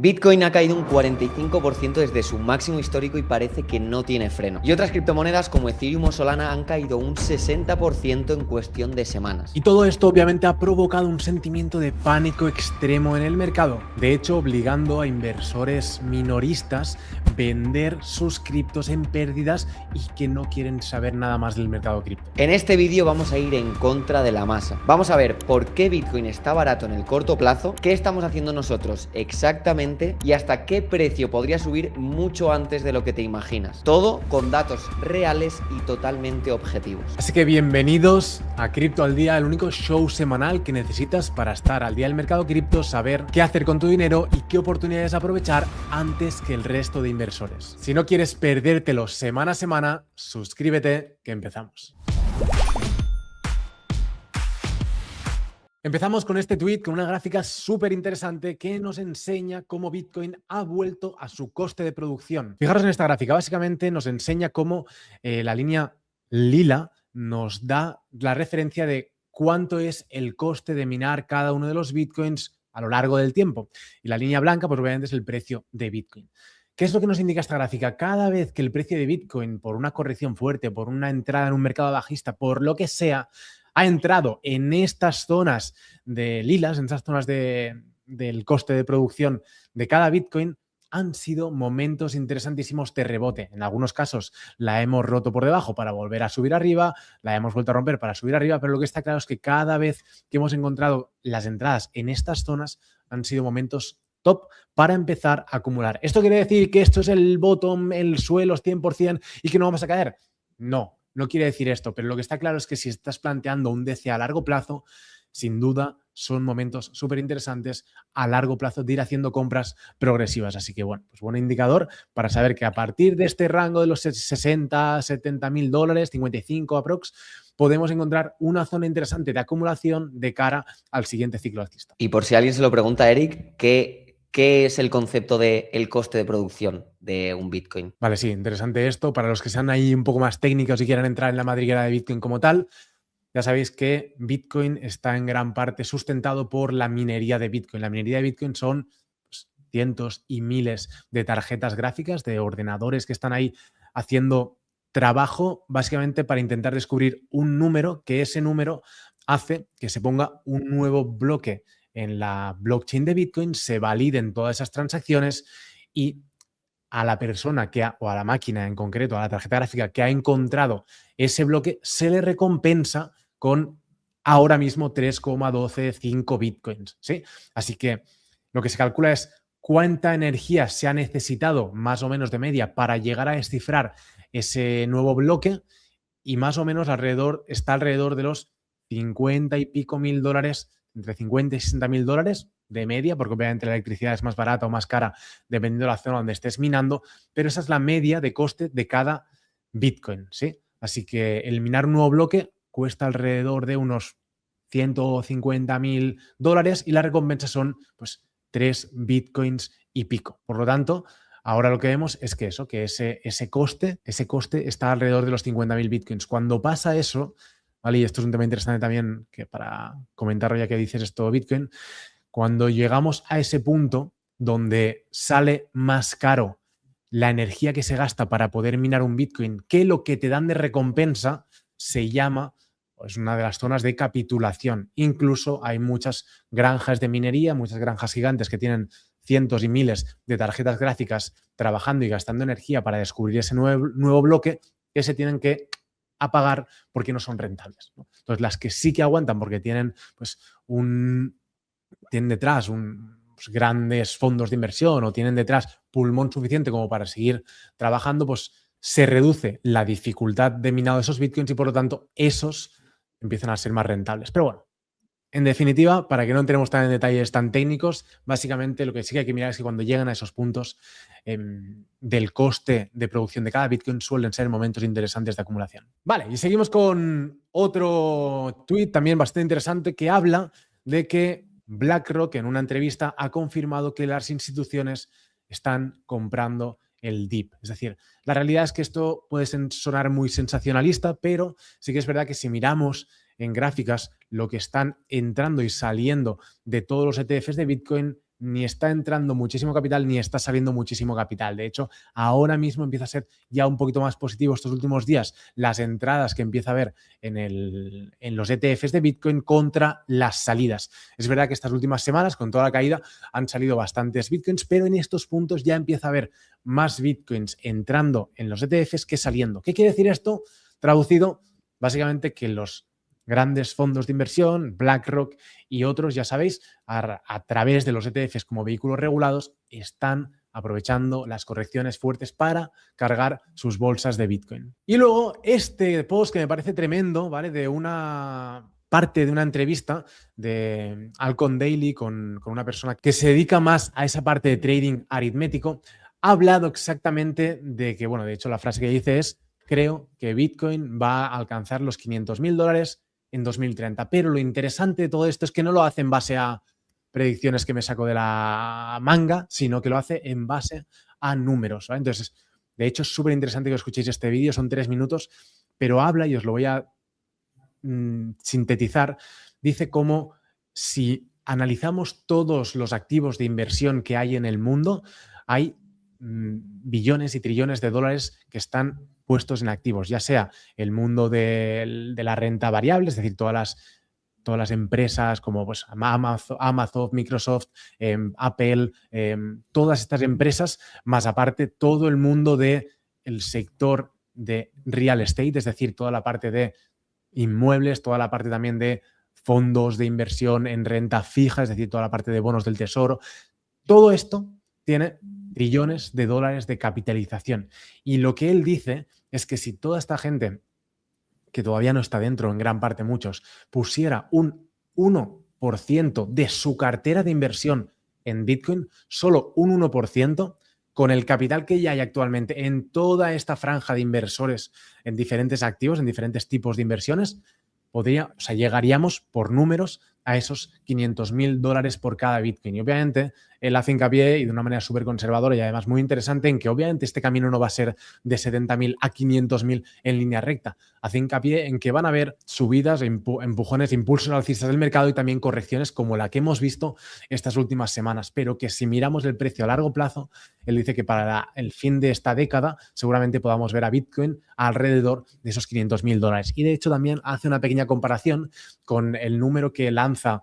Bitcoin ha caído un 45% desde su máximo histórico y parece que no tiene freno. Y otras criptomonedas como Ethereum o Solana han caído un 60% en cuestión de semanas. Y todo esto obviamente ha provocado un sentimiento de pánico extremo en el mercado, de hecho obligando a inversores minoristas a vender sus criptos en pérdidas y que no quieren saber nada más del mercado cripto. En este vídeo vamos a ir en contra de la masa. Vamos a ver por qué Bitcoin está barato en el corto plazo, qué estamos haciendo nosotros exactamente y hasta qué precio podría subir mucho antes de lo que te imaginas. Todo con datos reales y totalmente objetivos. Así que bienvenidos a Cripto al Día, el único show semanal que necesitas para estar al día del mercado cripto, saber qué hacer con tu dinero y qué oportunidades aprovechar antes que el resto de inversores. Si no quieres perdértelo semana a semana, suscríbete que empezamos. Empezamos con este tweet con una gráfica súper interesante que nos enseña cómo Bitcoin ha vuelto a su coste de producción. Fijaros en esta gráfica, básicamente nos enseña cómo la línea lila nos da la referencia de cuánto es el coste de minar cada uno de los Bitcoins a lo largo del tiempo. Y la línea blanca, pues obviamente es el precio de Bitcoin. ¿Qué es lo que nos indica esta gráfica? Cada vez que el precio de Bitcoin, por una corrección fuerte, por una entrada en un mercado bajista, por lo que sea, ha entrado en estas zonas de lilas, en estas zonas del coste de producción de cada Bitcoin, han sido momentos interesantísimos de rebote. En algunos casos la hemos roto por debajo para volver a subir arriba, la hemos vuelto a romper para subir arriba, pero lo que está claro es que cada vez que hemos encontrado las entradas en estas zonas han sido momentos top para empezar a acumular. ¿Esto quiere decir que esto es el bottom, el suelo 100% y que no vamos a caer? No. No quiere decir esto, pero lo que está claro es que si estás planteando un DC a largo plazo, sin duda son momentos súper interesantes a largo plazo de ir haciendo compras progresivas. Así que bueno, pues buen indicador para saber que a partir de este rango de los 60, 70 mil dólares, 55 aprox, podemos encontrar una zona interesante de acumulación de cara al siguiente ciclo alcista. Y por si alguien se lo pregunta a Eric, ¿qué es el concepto del coste de producción de un Bitcoin? Vale, sí, interesante esto. Para los que sean ahí un poco más técnicos y quieran entrar en la madriguera de Bitcoin como tal, ya sabéis que Bitcoin está en gran parte sustentado por la minería de Bitcoin. La minería de Bitcoin son cientos y miles de tarjetas gráficas, de ordenadores que están ahí haciendo trabajo básicamente para intentar descubrir un número, que ese número hace que se ponga un nuevo bloque en la blockchain de Bitcoin, se validen todas esas transacciones y a la persona o a la máquina en concreto, a la tarjeta gráfica que ha encontrado ese bloque, se le recompensa con ahora mismo 3,125 Bitcoins, ¿sí? Así que lo que se calcula es cuánta energía se ha necesitado más o menos de media para llegar a descifrar ese nuevo bloque y más o menos está alrededor de los 50 y pico mil dólares, entre 50 y 60 mil dólares de media, porque obviamente la electricidad es más barata o más cara dependiendo de la zona donde estés minando, pero esa es la media de coste de cada Bitcoin, ¿sí? Así que el minar un nuevo bloque cuesta alrededor de unos 150 mil dólares y la recompensa son pues 3 Bitcoins y pico. Por lo tanto, ahora lo que vemos es que ese coste está alrededor de los 50.000 Bitcoins. Cuando pasa eso, ¿vale? Y esto es un tema interesante también que para comentarlo ya que dices esto Bitcoin, cuando llegamos a ese punto donde sale más caro la energía que se gasta para poder minar un Bitcoin que lo que te dan de recompensa, se llama pues una de las zonas de capitulación. Incluso hay muchas granjas de minería, muchas granjas gigantes que tienen cientos y miles de tarjetas gráficas trabajando y gastando energía para descubrir ese nuevo bloque que se tienen que apagar porque no son rentables, ¿no? Entonces, las que sí que aguantan porque tienen pues tienen detrás grandes fondos de inversión o tienen detrás pulmón suficiente como para seguir trabajando, pues se reduce la dificultad de minado de esos bitcoins y por lo tanto esos empiezan a ser más rentables. Pero bueno, en definitiva, para que no entremos tan en detalles tan técnicos, básicamente lo que sí que hay que mirar es que cuando llegan a esos puntos del coste de producción de cada Bitcoin suelen ser momentos interesantes de acumulación. Vale, y seguimos con otro tweet también bastante interesante que habla de que BlackRock en una entrevista ha confirmado que las instituciones están comprando el DIP. Es decir, la realidad es que esto puede sonar muy sensacionalista, pero sí que es verdad que si miramos en gráficas lo que están entrando y saliendo de todos los ETFs de Bitcoin ni está entrando muchísimo capital ni está saliendo muchísimo capital. De hecho, ahora mismo empieza a ser ya un poquito más positivo estos últimos días las entradas que empieza a haber en los ETFs de Bitcoin contra las salidas. Es verdad que estas últimas semanas, con toda la caída, han salido bastantes Bitcoins, pero en estos puntos ya empieza a haber más Bitcoins entrando en los ETFs que saliendo. ¿Qué quiere decir esto? Traducido, básicamente que los grandes fondos de inversión, BlackRock y otros, ya sabéis, a través de los ETFs como vehículos regulados, están aprovechando las correcciones fuertes para cargar sus bolsas de Bitcoin. Y luego este post que me parece tremendo, ¿vale? De una parte de una entrevista de Alcon Daily con una persona que se dedica más a esa parte de trading aritmético, ha hablado exactamente de que, bueno, de hecho la frase que dice es: creo que Bitcoin va a alcanzar los $500,000 en 2030. Pero lo interesante de todo esto es que no lo hace en base a predicciones que me saco de la manga, sino que lo hace en base a números, ¿vale? Entonces, de hecho, es súper interesante que escuchéis este vídeo, son 3 minutos, pero habla, y os lo voy a sintetizar, dice cómo si analizamos todos los activos de inversión que hay en el mundo, hay billones y trillones de dólares que están puestos en activos, ya sea el mundo de la renta variable, es decir, todas las empresas como pues Amazon, Microsoft, Apple, todas estas empresas, más aparte todo el mundo del sector de real estate, es decir, toda la parte de inmuebles, toda la parte también de fondos de inversión en renta fija, es decir, toda la parte de bonos del tesoro. Todo esto tiene trillones de dólares de capitalización. Y lo que él dice es que si toda esta gente, que todavía no está dentro, en gran parte muchos, pusiera un 1% de su cartera de inversión en Bitcoin, solo un 1%, con el capital que ya hay actualmente en toda esta franja de inversores en diferentes activos, en diferentes tipos de inversiones, llegaríamos por números a esos $500,000 por cada Bitcoin. Y obviamente él hace hincapié, y de una manera súper conservadora y además muy interesante, en que obviamente este camino no va a ser de 70.000 a 500.000 en línea recta. Hace hincapié en que van a haber subidas, empujones, impulsos alcistas del mercado y también correcciones como la que hemos visto estas últimas semanas, pero que si miramos el precio a largo plazo, él dice que para el fin de esta década seguramente podamos ver a Bitcoin alrededor de esos $500,000. Y de hecho también hace una pequeña comparación con el número que lanza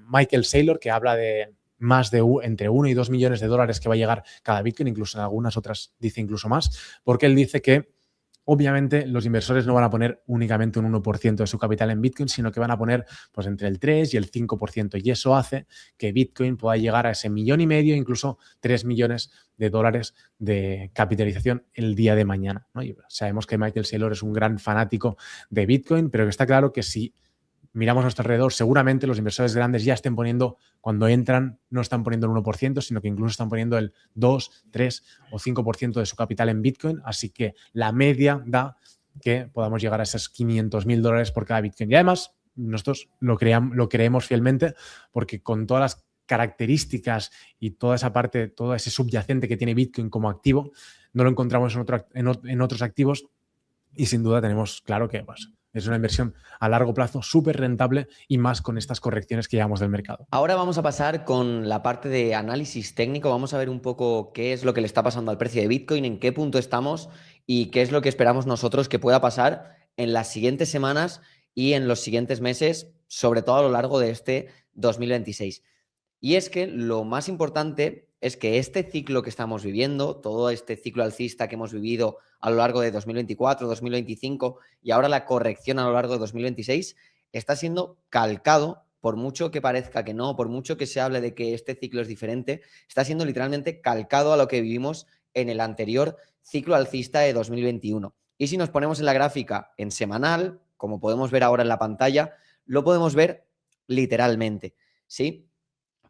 Michael Saylor, que habla de más de entre 1 y 2 millones de dólares que va a llegar cada Bitcoin, incluso en algunas otras dice incluso más, porque él dice que obviamente los inversores no van a poner únicamente un 1% de su capital en Bitcoin, sino que van a poner pues entre el 3 y el 5%, y eso hace que Bitcoin pueda llegar a ese 1,5 millones, incluso 3 millones de dólares de capitalización el día de mañana, ¿no? Y sabemos que Michael Saylor es un gran fanático de Bitcoin, pero que está claro que si miramos a nuestro alrededor, seguramente los inversores grandes ya estén poniendo, cuando entran, no están poniendo el 1%, sino que incluso están poniendo el 2, 3 o 5% de su capital en Bitcoin. Así que la media da que podamos llegar a esos $500,000 por cada Bitcoin. Y además, nosotros lo creemos fielmente, porque con todas las características y toda esa parte, todo ese subyacente que tiene Bitcoin como activo, no lo encontramos en otros activos, y sin duda tenemos claro que pues, es una inversión a largo plazo súper rentable, y más con estas correcciones que llevamos del mercado. Ahora vamos a pasar con la parte de análisis técnico. Vamos a ver un poco qué es lo que le está pasando al precio de Bitcoin, en qué punto estamos y qué es lo que esperamos nosotros que pueda pasar en las siguientes semanas y en los siguientes meses, sobre todo a lo largo de este 2026. Y es que lo más importante es que este ciclo que estamos viviendo, todo este ciclo alcista que hemos vivido a lo largo de 2024, 2025 y ahora la corrección a lo largo de 2026, está siendo calcado, por mucho que parezca que no, por mucho que se hable de que este ciclo es diferente, está siendo literalmente calcado a lo que vivimos en el anterior ciclo alcista de 2021. Y si nos ponemos en la gráfica en semanal, como podemos ver ahora en la pantalla, lo podemos ver literalmente, ¿sí?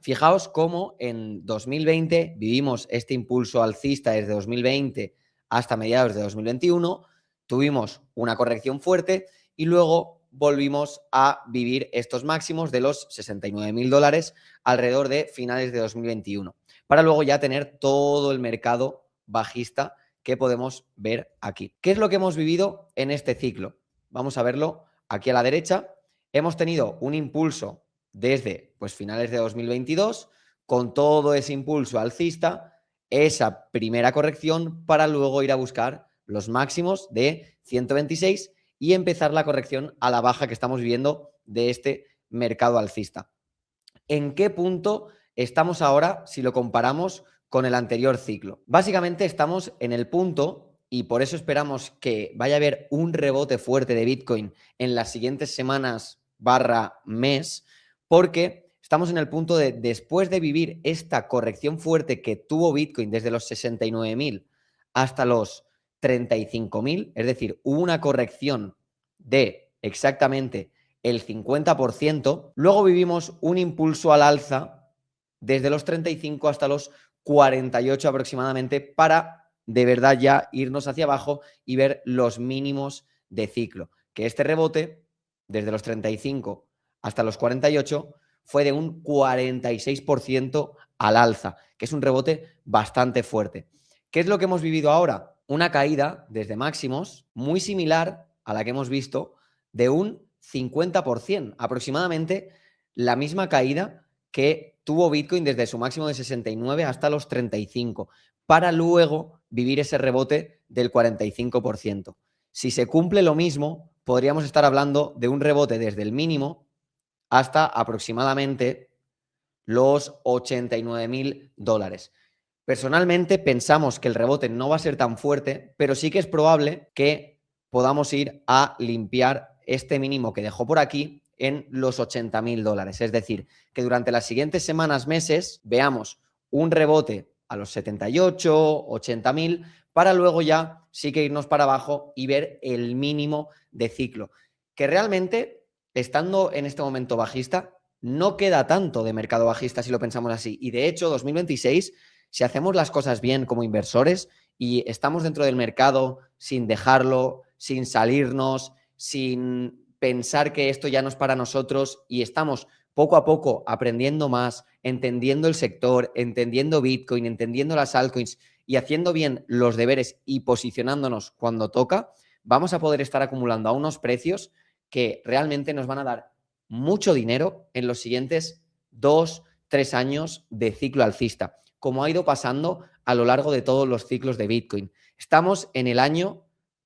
Fijaos cómo en 2020 vivimos este impulso alcista desde 2020 hasta mediados de 2021, tuvimos una corrección fuerte y luego volvimos a vivir estos máximos de los $69,000 alrededor de finales de 2021, para luego ya tener todo el mercado bajista que podemos ver aquí. ¿Qué es lo que hemos vivido en este ciclo? Vamos a verlo aquí a la derecha. Hemos tenido un impulso desde pues, finales de 2022, con todo ese impulso alcista, esa primera corrección para luego ir a buscar los máximos de 126 y empezar la corrección a la baja que estamos viviendo de este mercado alcista. ¿En qué punto estamos ahora si lo comparamos con el anterior ciclo? Básicamente estamos en el punto, y por eso esperamos que vaya a haber un rebote fuerte de Bitcoin en las siguientes semanas barra mes, porque estamos en el punto de, después de vivir esta corrección fuerte que tuvo Bitcoin desde los 69.000 hasta los 35.000, es decir, hubo una corrección de exactamente el 50%, luego vivimos un impulso al alza desde los 35 hasta los 48 aproximadamente para de verdad ya irnos hacia abajo y ver los mínimos de ciclo. Que este rebote desde los 35 hasta los 48 fue de un 46% al alza, que es un rebote bastante fuerte. ¿Qué es lo que hemos vivido ahora? Una caída desde máximos muy similar a la que hemos visto de un 50%, aproximadamente la misma caída que tuvo Bitcoin desde su máximo de 69 hasta los 35, para luego vivir ese rebote del 45%. Si se cumple lo mismo, podríamos estar hablando de un rebote desde el mínimo hasta aproximadamente los $89.000. Personalmente pensamos que el rebote no va a ser tan fuerte, pero sí que es probable que podamos ir a limpiar este mínimo que dejó por aquí en los $80.000. Es decir, que durante las siguientes semanas, meses, veamos un rebote a los 78, 80.000, para luego ya sí que irnos para abajo y ver el mínimo de ciclo. Que realmente, estando en este momento bajista, no queda tanto de mercado bajista si lo pensamos así. Y de hecho, 2026, si hacemos las cosas bien como inversores y estamos dentro del mercado sin dejarlo, sin salirnos, sin pensar que esto ya no es para nosotros y estamos poco a poco aprendiendo más, entendiendo el sector, entendiendo Bitcoin, entendiendo las altcoins y haciendo bien los deberes y posicionándonos cuando toca, vamos a poder estar acumulando a unos precios que realmente nos van a dar mucho dinero en los siguientes 2-3 años de ciclo alcista, como ha ido pasando a lo largo de todos los ciclos de Bitcoin. Estamos en el año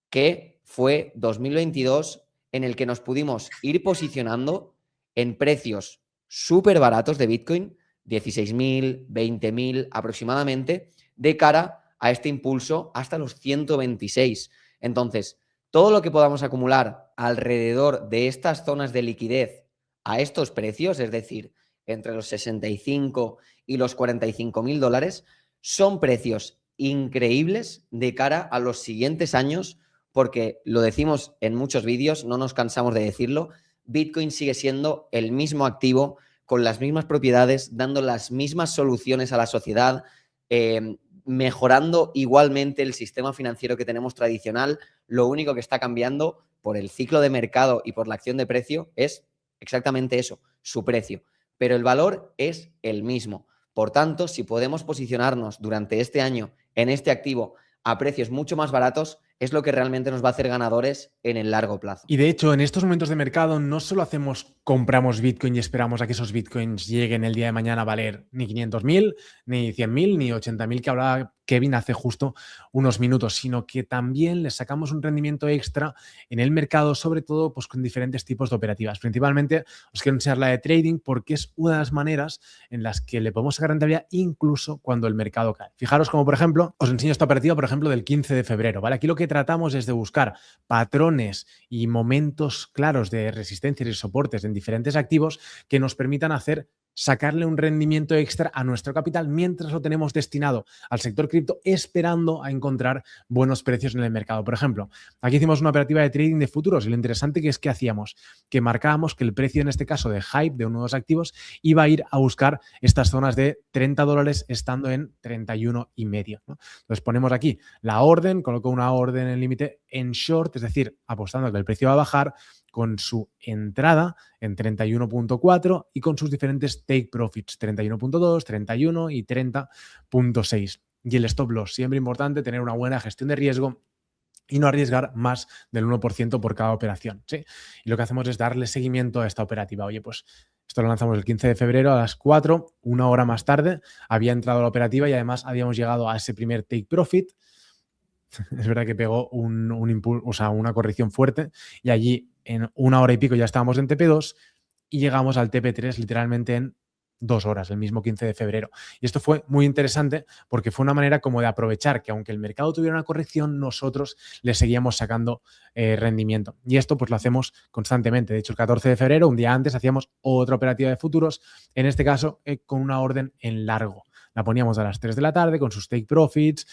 que fue 2022, en el que nos pudimos ir posicionando en precios súper baratos de Bitcoin, 16.000, 20.000 aproximadamente, de cara a este impulso hasta los 126. Entonces, todo lo que podamos acumular alrededor de estas zonas de liquidez a estos precios, es decir, entre los 65 y los $45.000, son precios increíbles de cara a los siguientes años, porque lo decimos en muchos vídeos, no nos cansamos de decirlo, Bitcoin sigue siendo el mismo activo, con las mismas propiedades, dando las mismas soluciones a la sociedad, mejorando igualmente el sistema financiero que tenemos tradicional. Lo único que está cambiando por el ciclo de mercado y por la acción de precio es exactamente eso, su precio. Pero el valor es el mismo. Por tanto, si podemos posicionarnos durante este año en este activo a precios mucho más baratos, es lo que realmente nos va a hacer ganadores en el largo plazo. Y de hecho, en estos momentos de mercado no solo compramos Bitcoin y esperamos a que esos Bitcoins lleguen el día de mañana a valer ni 500.000, ni 100.000, ni 80.000 que hablaba Kevin hace justo unos minutos, sino que también les sacamos un rendimiento extra en el mercado, sobre todo pues, con diferentes tipos de operativas. Principalmente os quiero enseñar la de trading porque es una de las maneras en las que le podemos sacar rentabilidad incluso cuando el mercado cae. Fijaros como, por ejemplo, os enseño esta operativa, por ejemplo, del 15 de febrero. ¿Vale? Aquí lo que tratamos es de buscar patrones y momentos claros de resistencias y soportes en diferentes activos que nos permitan sacarle un rendimiento extra a nuestro capital mientras lo tenemos destinado al sector cripto, esperando a encontrar buenos precios en el mercado. Por ejemplo, aquí hicimos una operativa de trading de futuros y lo interesante que es que hacíamos, que marcábamos que el precio en este caso de hype de uno de los activos iba a ir a buscar estas zonas de $30 estando en 31,5, ¿no? Entonces ponemos aquí la orden, coloco una orden en límite en short, es decir, apostando que el precio va a bajar, con su entrada en 31.4 y con sus diferentes take profits, 31.2, 31 y 30.6. Y el stop loss, siempre importante tener una buena gestión de riesgo y no arriesgar más del 1% por cada operación, ¿sí? Y lo que hacemos es darle seguimiento a esta operativa. Oye, pues Esto lo lanzamos el 15 de febrero a las 4, una hora más tarde, había entrado la operativa y además habíamos llegado a ese primer take profit. Es verdad que pegó un impulso, o sea, una corrección fuerte y allí en una hora y pico ya estábamos en TP2 y llegamos al TP3 literalmente en 2 horas, el mismo 15 de febrero. Y esto fue muy interesante porque fue una manera como de aprovechar que aunque el mercado tuviera una corrección, nosotros le seguíamos sacando rendimiento. Y esto pues lo hacemos constantemente. De hecho, el 14 de febrero, un día antes, hacíamos otra operativa de futuros, en este caso con una orden en largo. La poníamos a las 3 de la tarde con sus take profits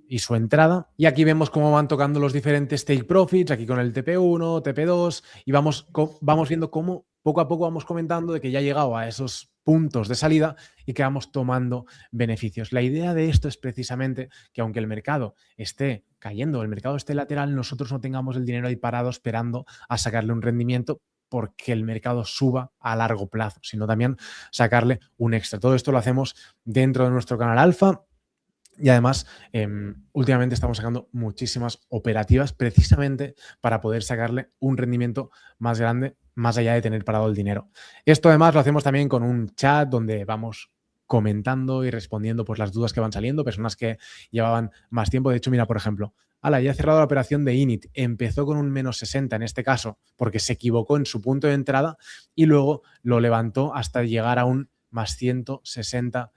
y su entrada. Y aquí vemos cómo van tocando los diferentes take profits, aquí con el TP1, TP2, y vamos viendo cómo poco a poco vamos comentando de que ya ha llegado a esos puntos de salida y que vamos tomando beneficios. La idea de esto es precisamente que aunque el mercado esté cayendo, el mercado esté lateral, nosotros no tengamos el dinero ahí parado esperando a sacarle un rendimiento porque el mercado suba a largo plazo, sino también sacarle un extra. Todo esto lo hacemos dentro de nuestro canal Alfa. Y además, últimamente estamos sacando muchísimas operativas precisamente para poder sacarle un rendimiento más grande, más allá de tener parado el dinero. Esto además lo hacemos también con un chat donde vamos comentando y respondiendo pues, las dudas que van saliendo, personas que llevaban más tiempo. De hecho, mira, por ejemplo, ya he cerrado la operación de Init. Empezó con un menos 60 en este caso porque se equivocó en su punto de entrada y luego lo levantó hasta llegar a un más 160%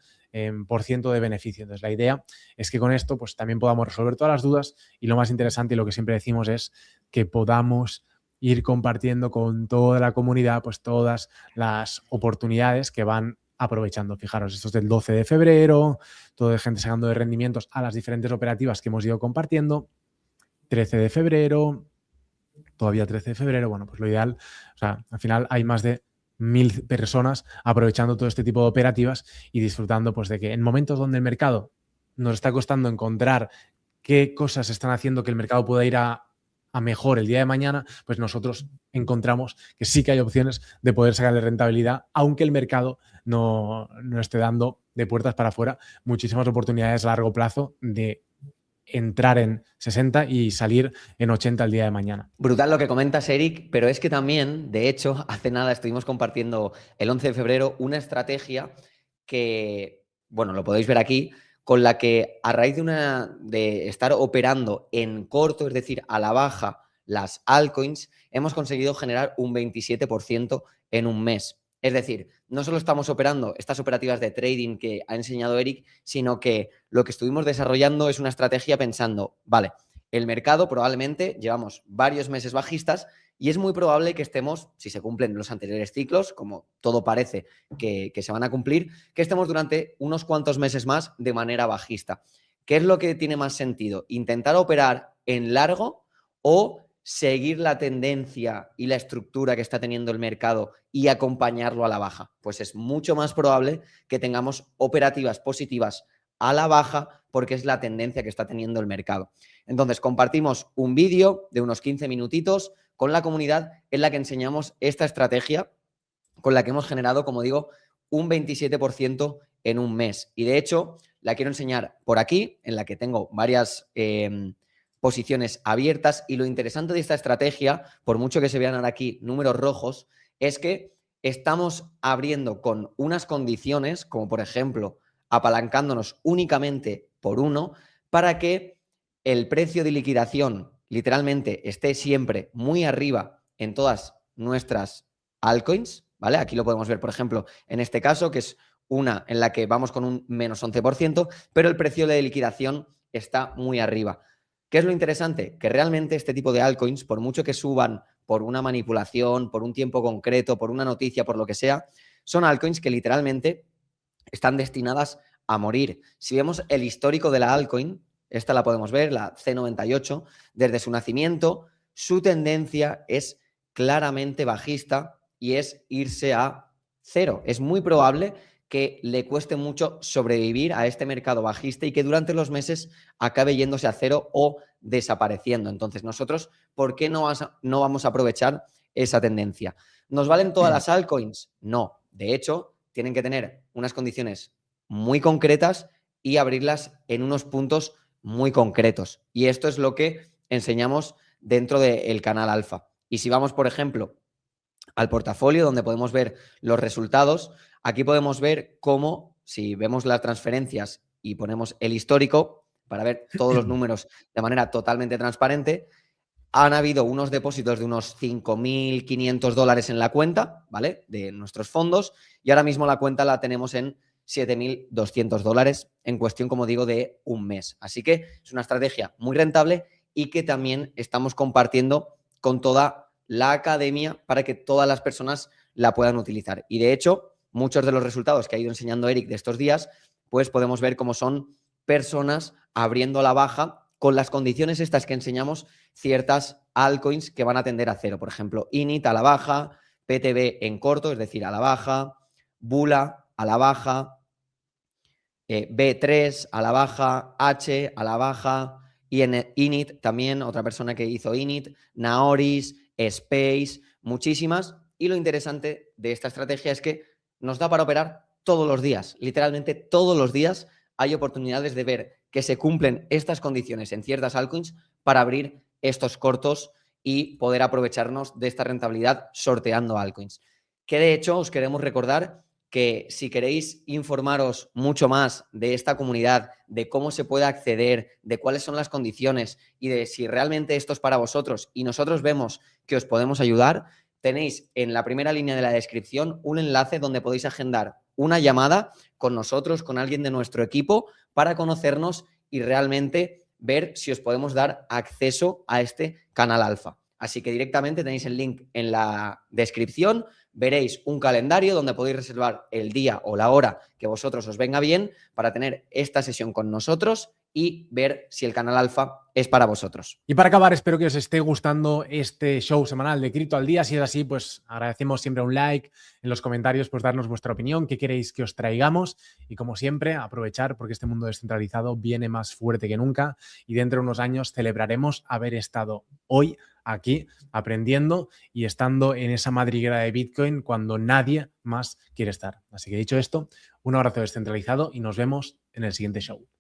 de beneficio. Entonces, la idea es que con esto pues, también podamos resolver todas las dudas y lo más interesante y lo que siempre decimos es que podamos ir compartiendo con toda la comunidad pues todas las oportunidades que van aprovechando. Fijaros, esto es del 12 de febrero, todo de gente sacando de rendimientos a las diferentes operativas que hemos ido compartiendo. 13 de febrero, todavía 13 de febrero, bueno, pues lo ideal, o sea, al final hay más de 1000 personas aprovechando todo este tipo de operativas y disfrutando pues de que en momentos donde el mercado nos está costando encontrar qué cosas están haciendo que el mercado pueda ir a mejor el día de mañana, pues nosotros encontramos que sí que hay opciones de poder sacarle rentabilidad, aunque el mercado no esté dando de puertas para afuera muchísimas oportunidades a largo plazo de entrar en 60 y salir en 80 el día de mañana. Brutal lo que comentas, Eric, pero es que también, de hecho, hace nada estuvimos compartiendo el 11 de febrero una estrategia que, bueno, lo podéis ver aquí, con la que a raíz de estar operando en corto, es decir, a la baja, las altcoins, hemos conseguido generar un 27% en un mes. Es decir, no solo estamos operando estas operativas de trading que ha enseñado Eric, sino que lo que estuvimos desarrollando es una estrategia pensando, vale, el mercado probablemente llevamos varios meses bajistas y es muy probable que estemos, si se cumplen los anteriores ciclos, como todo parece que se van a cumplir, que estemos durante unos cuantos meses más de manera bajista. ¿Qué es lo que tiene más sentido? ¿Intentar operar en largo o seguir la tendencia y la estructura que está teniendo el mercado y acompañarlo a la baja? Pues es mucho más probable que tengamos operativas positivas a la baja porque es la tendencia que está teniendo el mercado. Entonces, compartimos un vídeo de unos 15 minutitos con la comunidad en la que enseñamos esta estrategia con la que hemos generado, como digo, un 27% en un mes. Y de hecho, la quiero enseñar por aquí, en la que tengo varias posiciones abiertas. Y lo interesante de esta estrategia, por mucho que se vean ahora aquí números rojos, es que estamos abriendo con unas condiciones, como por ejemplo, apalancándonos únicamente por 1, para que el precio de liquidación literalmente esté siempre muy arriba en todas nuestras altcoins, ¿vale? Aquí lo podemos ver, por ejemplo, en este caso, que es una en la que vamos con un menos 11%, pero el precio de liquidación está muy arriba. ¿Qué es lo interesante? Que realmente este tipo de altcoins, por mucho que suban por una manipulación, por un tiempo concreto, por una noticia, por lo que sea, son altcoins que literalmente están destinadas a morir. Si vemos el histórico de la altcoin, esta la podemos ver, la C98, desde su nacimiento, su tendencia es claramente bajista y es irse a cero. Es muy probable que le cueste mucho sobrevivir a este mercado bajista y que durante los meses acabe yéndose a cero o desapareciendo. Entonces, nosotros, ¿por qué no vamos a aprovechar esa tendencia? ¿Nos valen todas las altcoins? No. De hecho, tienen que tener unas condiciones muy concretas y abrirlas en unos puntos muy concretos. Y esto es lo que enseñamos dentro del canal Alfa. Y si vamos, por ejemplo, al portafolio donde podemos ver los resultados. Aquí podemos ver cómo, si vemos las transferencias y ponemos el histórico para ver todos los números de manera totalmente transparente, han habido unos depósitos de unos 5.500 dólares en la cuenta, ¿vale? De nuestros fondos, y ahora mismo la cuenta la tenemos en 7.200 dólares en cuestión, como digo, de un mes. Así que es una estrategia muy rentable y que también estamos compartiendo con toda la academia para que todas las personas la puedan utilizar. Y de hecho, muchos de los resultados que ha ido enseñando Eric de estos días, pues podemos ver cómo son personas abriendo a la baja con las condiciones estas que enseñamos, ciertas altcoins que van a tender a cero. Por ejemplo, Init a la baja, PTB en corto, es decir, a la baja, Bula a la baja, B3 a la baja, H a la baja, y en Init también, otra persona que hizo Init, Naoris, Space, muchísimas. Y lo interesante de esta estrategia es que nos da para operar todos los días, literalmente todos los días hay oportunidades de ver que se cumplen estas condiciones en ciertas altcoins para abrir estos cortos y poder aprovecharnos de esta rentabilidad sorteando altcoins. Que de hecho os queremos recordar que si queréis informaros mucho más de esta comunidad, de cómo se puede acceder, de cuáles son las condiciones y de si realmente esto es para vosotros y nosotros vemos que os podemos ayudar, tenéis en la primera línea de la descripción un enlace donde podéis agendar una llamada con nosotros, con alguien de nuestro equipo, para conocernos y realmente ver si os podemos dar acceso a este canal alfa. Así que directamente tenéis el link en la descripción, veréis un calendario donde podéis reservar el día o la hora que vosotros os venga bien para tener esta sesión con nosotros y ver si el canal alfa es para vosotros. Y para acabar, espero que os esté gustando este show semanal de Cripto al Día. Si es así, pues agradecemos siempre un like, en los comentarios pues darnos vuestra opinión, qué queréis que os traigamos y como siempre aprovechar porque este mundo descentralizado viene más fuerte que nunca y dentro de unos años celebraremos haber estado hoy aquí aprendiendo y estando en esa madriguera de Bitcoin cuando nadie más quiere estar. Así que dicho esto, un abrazo descentralizado y nos vemos en el siguiente show.